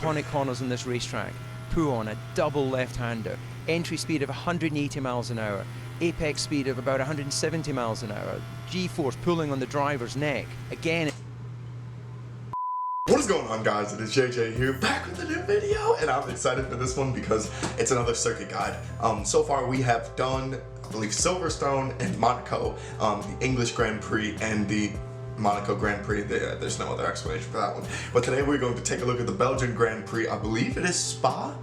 iconic corners in this racetrack. Puon, a double left-hander. Entry speed of 180 miles an hour. Apex speed of about 170 miles an hour. G-force pulling on the driver's neck. Again. What is going on, guys? It is JJ here, back with a new video, and I'm excited for this one because it's another circuit guide. So far we have done, I believe, Silverstone and Monaco, the English Grand Prix and the Monaco Grand Prix. There's no other explanation for that one. But today we're going to take a look at the Belgian Grand Prix. I believe it is Spa.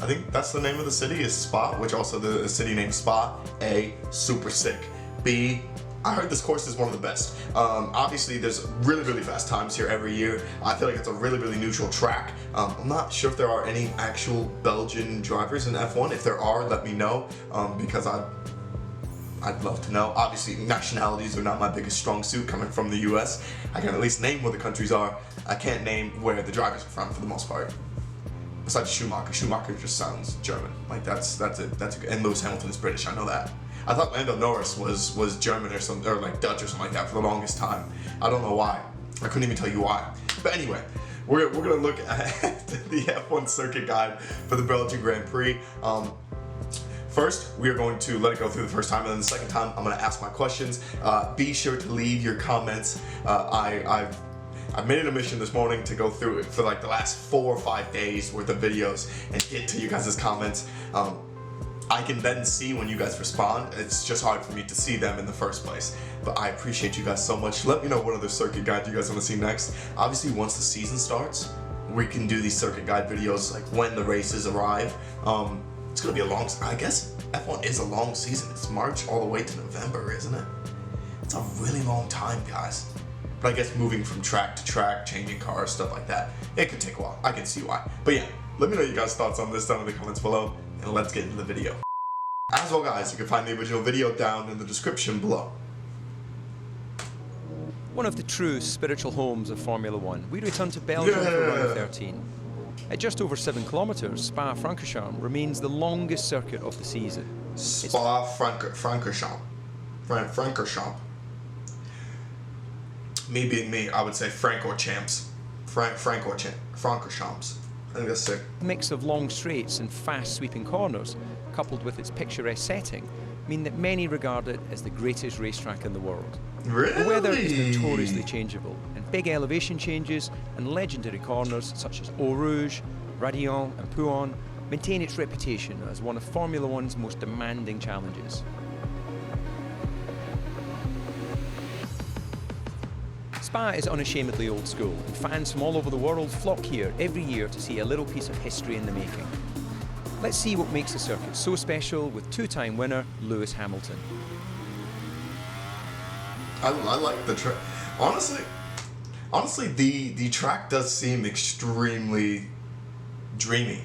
I think that's the name of the city, is Spa, which also the city named Spa. A, super sick. B, I heard this course is one of the best. Obviously, there's really fast times here every year. I feel like it's a really neutral track. I'm not sure if there are any actual Belgian drivers in F1. If there are, let me know, because I'd love to know. Obviously, nationalities are not my biggest strong suit coming from the US. I can at least name where the countries are. I can't name where the drivers are from for the most part. Besides Schumacher. Schumacher just sounds German. Like that's it. And Lewis Hamilton is British. I know that. I thought Lando Norris was German or something, or like Dutch or something like that for the longest time. I don't know why. I couldn't even tell you why. But anyway, we're gonna look at the F1 circuit guide for the Belgian Grand Prix. First, we are going to let it go through the first time, and then the second time, I'm gonna ask my questions. Be sure to leave your comments. I've made it a mission this morning to go through it for like the last 4 or 5 days worth of videos and get to you guys' comments. I can then see when you guys respond. It's just hard for me to see them in the first place. But I appreciate you guys so much. Let me know what other circuit guide you guys want to see next. Obviously, once the season starts, we can do these circuit guide videos like when the races arrive. It's gonna be a long, I guess F1 is a long season. It's March all the way to November, isn't it? It's a really long time, guys. But I guess moving from track to track, changing cars, stuff like that, it could take a while. I can see why. But yeah, let me know your guys' thoughts on this down in the comments below, and let's get into the video. As well, guys, you can find the original video down in the description below. One of the true spiritual homes of Formula One, we return to Belgium for round 13. At just over 7 kilometers, Spa-Francorchamps remains the longest circuit of the season. Spa-Francorchamps. Me being me, I would say Francorchamps. Francorchamps. I think that's sick. A mix of long straights and fast sweeping corners, coupled with its picturesque setting, mean that many regard it as the greatest racetrack in the world. Really? The weather is notoriously changeable, and big elevation changes and legendary corners such as Eau Rouge, Radillon and Puon maintain its reputation as one of Formula One's most demanding challenges. Spa is unashamedly old school, and fans from all over the world flock here every year to see a little piece of history in the making. Let's see what makes the circuit so special with 2-time winner Lewis Hamilton. I like the track. Honestly, the track does seem extremely dreamy.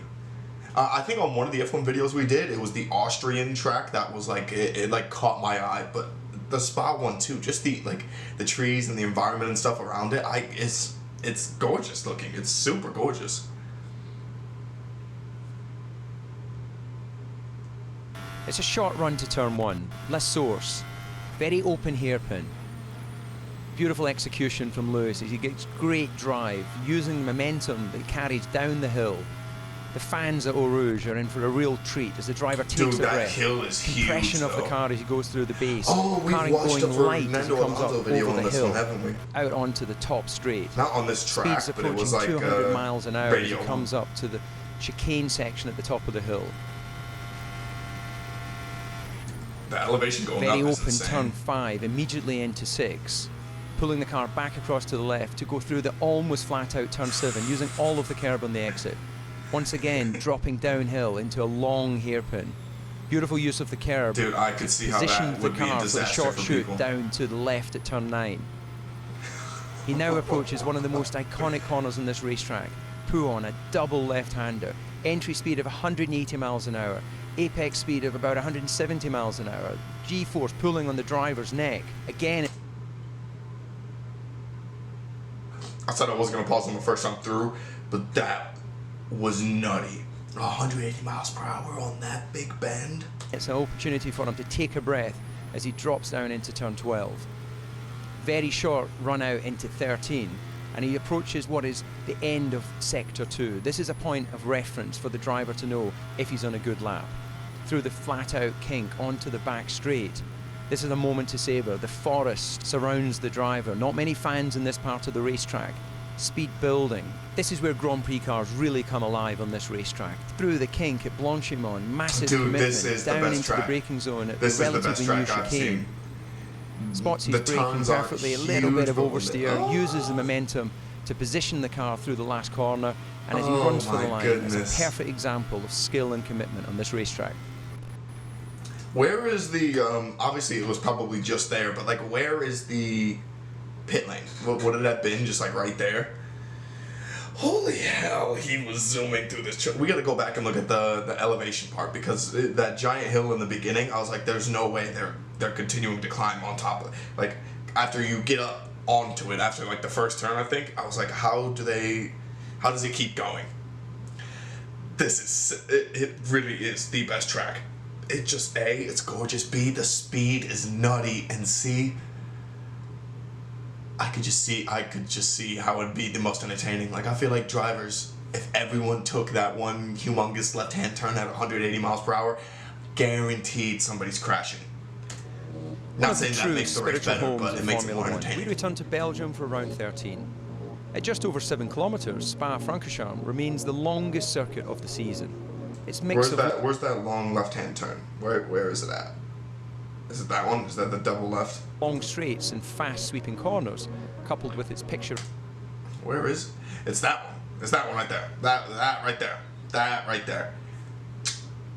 I think on one of the F1 videos we did, it was the Austrian track that was like it like caught my eye, but the Spa one too, just the trees and the environment and stuff around it, it's gorgeous looking. It's super gorgeous. It's a short run to turn 1, less source, very open hairpin. Beautiful execution from Lewis as he gets great drive, using the momentum that he carries down the hill. The fans at Eau Rouge are in for a real treat as the driver takes a breath. Hill is Compression huge, of the car as he goes through the base. Oh, we've watched the Fernando Alonso video on this one, haven't we? Out onto the top straight. Not on this track, Speeds but it was like 200 miles an hour as he radio. comes up to the chicane section at the top of the hill. The elevation going Very up is open insane. turn 5, immediately into 6. Pulling the car back across to the left to go through the almost flat out turn 7, using all of the curb on the exit. Once again, dropping downhill into a long hairpin. Beautiful use of the curb. Dude, I could see how that would be a disaster for the short for shoot people. down to the left at turn 9. He now approaches one of the most iconic corners in this racetrack. Puon, a double left-hander. Entry speed of 180 miles an hour. Apex speed of about 170 miles an hour. G-force pulling on the driver's neck. Again. I said I wasn't going to pause on the first time through, but that was nutty. 180 miles per hour on that big bend. It's an opportunity for him to take a breath as he drops down into turn 12. Very short run out into 13. and he approaches what is the end of Sector 2. This is a point of reference for the driver to know if he's on a good lap. Through the flat-out kink onto the back straight. This is a moment to savour. The forest surrounds the driver. Not many fans in this part of the racetrack. Speed building. This is where Grand Prix cars really come alive on this racetrack. Through the kink at Blanchimont, massive commitment down into the braking zone at the relatively new chicane. Spots his braking perfectly, a little bit of oversteer, uses the momentum to position the car through the last corner, and as he runs for the line, it's a perfect example of skill and commitment on this racetrack. Where is the, obviously it was probably just there, but like where is the pit lane? What would it have been? Just like right there? Holy hell, he was zooming through this. We got to go back and look at the elevation part, because that giant hill in the beginning, I was like, there's no way they're continuing to climb on top of it. Like, after you get up onto it, after like the first turn, I think, I was like, how does it keep going? It really is the best track. It just, A, it's gorgeous, B, the speed is nutty, and C, I could just see how it'd be the most entertaining. Like, I feel like drivers, if everyone took that one humongous left-hand turn at 180 miles per hour, guaranteed somebody's crashing. Not saying that makes the race better, but it makes it more entertaining. We return to Belgium for round 13. At just over 7 kilometres, Spa-Francorchamps remains the longest circuit of the season. It's mixed Where's that long left-hand turn? Where is it at? Is it that one? Is that the double left? Long straights and fast sweeping corners, coupled with its picture. Where is it? It's that one. It's that one right there. That right there. That right there.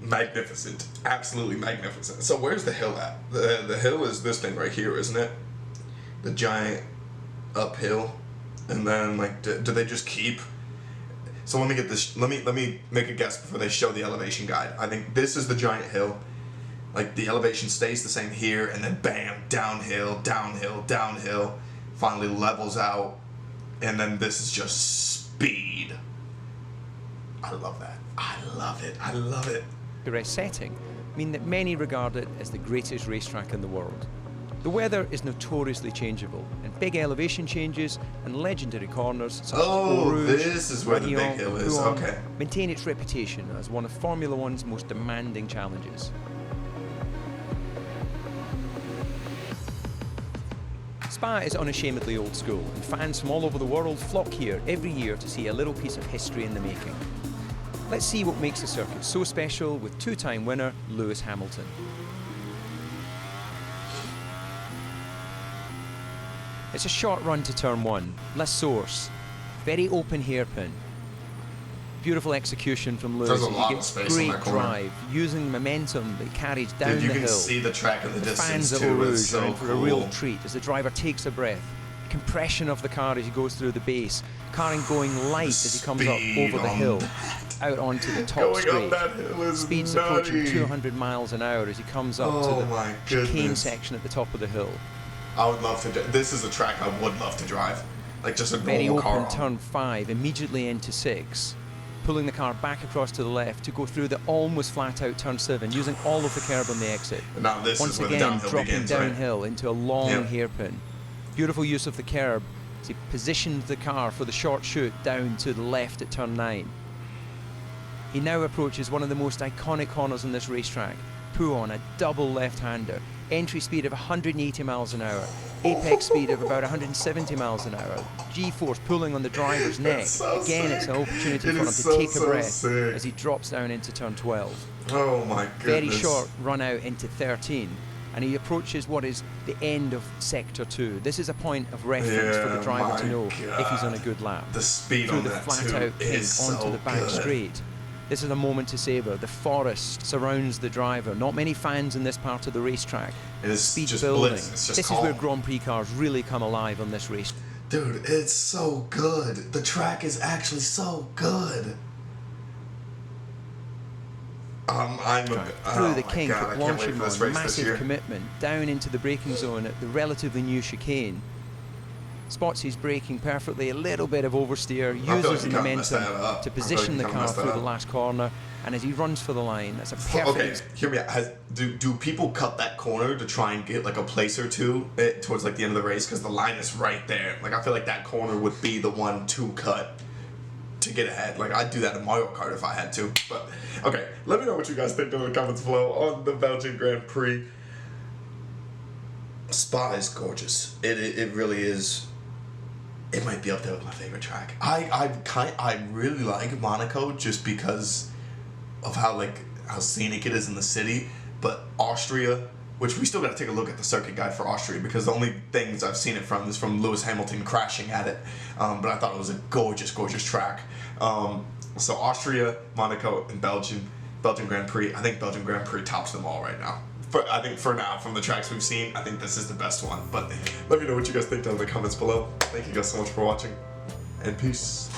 Magnificent. Absolutely magnificent. So where's the hill at? The hill is this thing right here, isn't it? The giant uphill. And then, like, do they just keep... So let me get this. Let me make a guess before they show the elevation guide. I think this is the giant hill. Like, the elevation stays the same here, and then bam, downhill, downhill, downhill. Finally levels out, and then this is just speed. I love that. I love it. I love it. The setting mean that many regard it as the greatest racetrack in the world. The weather is notoriously changeable, and big elevation changes and legendary corners such as Eau Rouge, this is where the big hill is. Okay. Maintain its reputation as one of Formula One's most demanding challenges. Spa is unashamedly old school, and fans from all over the world flock here every year to see a little piece of history in the making. Let's see what makes the circuit so special with two-time winner Lewis Hamilton. It's a short run to turn 1, less source, very open hairpin. Beautiful execution from Lewis. He gets great drive, using momentum that carries down the hill. You can see the track in the distance too. Fans at Eau Rouge are in for a real treat as the driver takes a breath. Compression of the car as he goes through the base. Car going light as he comes up over the hill, out onto the top straight. Speeds approaching 200 miles an hour as he comes up to the chicane section at the top of the hill. I would love to. This is a track I would love to drive, like just a normal car. Very open turn 5, immediately into 6, pulling the car back across to the left to go through the almost flat-out turn 7, using all of the curb on the exit. Now this Once is where again, the downhill dropping begins, downhill right? into a long hairpin. Beautiful use of the curb as he positions the car for the short shoot down to the left at turn 9. He now approaches one of the most iconic corners on this racetrack. Pouon, a double left-hander. Entry speed of 180 miles an hour. Apex speed of about 170 miles an hour. G-force pulling on the driver's neck. It's an opportunity for him to take a breath as he drops down into turn 12. Oh my goodness. Very short run out into 13. And he approaches what is the end of Sector 2. This is a point of reference for the driver to know if he's on a good lap. The speed Through on the that flat-out kink onto the back straight. This is a moment to savour. The forest surrounds the driver. Not many fans in this part of the racetrack. It is Speed just building. bliss. It's just this calm. is where Grand Prix cars really come alive on this race. Dude, it's so good. The track is actually so good. Through the kink at Blanchimont, massive commitment down into the braking zone at the relatively new chicane. spots his braking perfectly, a little bit of oversteer, I feel uses like the he kinda messed momentum that up. to I feel like position he the kinda car messed that through the up. last corner, and as he runs for the line, that's a perfect... Okay, hear me out. Do people cut that corner to try and get like a place or two towards like the end of the race? Because the line is right there. Like I feel like that corner would be the one to cut to get ahead. Like I'd do that in Mario Kart if I had to. But okay, let me know what you guys think in the comments below on the Belgian Grand Prix. Spa is gorgeous. It really is. It might be up there with my favorite track. I really like Monaco just because of how scenic it is in the city. But Austria, which we still got to take a look at the circuit guide for Austria because the only things I've seen it from is from Lewis Hamilton crashing at it. But I thought it was a gorgeous, gorgeous track. So Austria, Monaco, and Belgium Grand Prix. I think Belgian Grand Prix tops them all right now. I think for now, from the tracks we've seen, I think this is the best one. But let me know what you guys think down in the comments below. Thank you guys so much for watching, and peace.